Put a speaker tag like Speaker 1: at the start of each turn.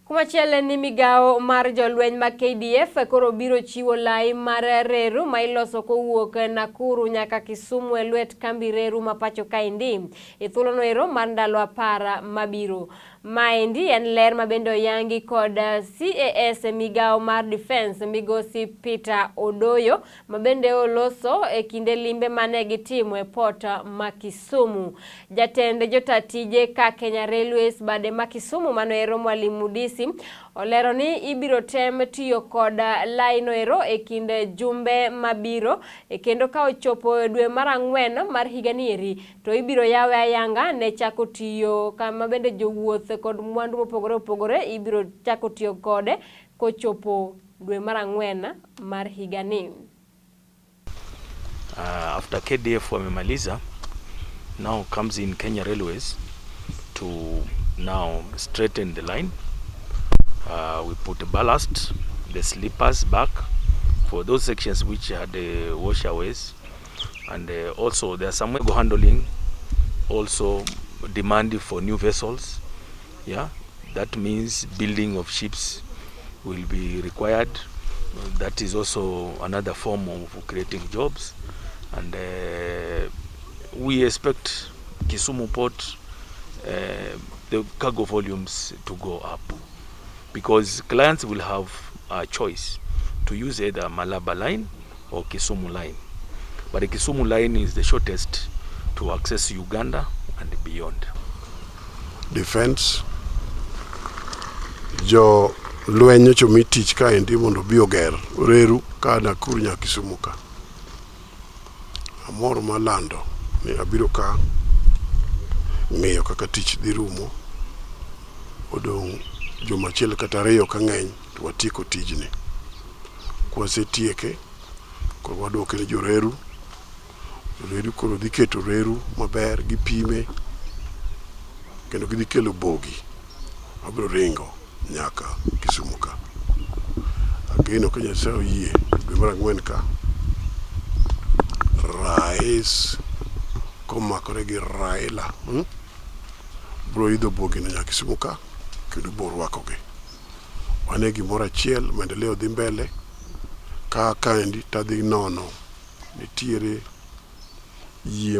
Speaker 1: Kumachielo ni migao mar jolweny ma KDF koro biro chiwo lai mar reru ma iloso kowuok Nakuru nyaka Kisumu e lwet kambi reru ma pacho kaendi e thuolo no ero mar ndalo 10 mabiro. Maendi en ler ma bende oyangi kod CAS migao mar defense migosi Peter Odoyo ma bende oloso e kinde limbe mane gitimo e port ma Kisumu. Jatend jotatije ka Kenya Railways bade ma Kisumu manoero Mwalimu Disi olero ni ibiro tem tiyo kod laino ero e kinde jumbe mabiro kendo ka ochopo dwe mar 4 mar higani eri to ibiro yawe ayanga ne chako tiyo kama bende jowuoth kod mwandu mopogore opogore ibiro chako tiyo kode kochopo dwe mar 4 mar higani.
Speaker 2: After KDF wamemaliza, now comes in Kenya Railways to now straighten the line. We put ballast, the sleepers back for those sections which had the washaways, and also there are some cargo handling, also demanding for new vessels. Yeah, that means building of ships will be required. That is also another form of creating jobs, and we expect Kisumu Port the cargo volumes to go up, because clients will have a choice to use either Malaba line or Kisumu line. But the Kisumu line is the shortest to access Uganda and beyond.
Speaker 3: Defense jo lwenyo chomi tich ka endi mondo bi oger reru ka Nakuru nyaka Kisumu ka. Amor malando ni abiro ka ng'eyo kaka tich dhi rumo, odong' juma achiel kata 2 ka ng'eny to watieko tijni. Kwasetieke koro waduoke ne joreru koro dhi keto reru maber, gipime kendo gidhi kelo bogi abiro ringo nyaka Kisumu ka. Ageno ka Nyasaye oyie dwe mar 4 ka Rais komakore gi Raila bro idho bogi na nyaka Kisumu ka kendo bro rwakogi. Wane gimoro achiel, maendeleo dhi mbele ka kaendi tadhi nono nitiere yie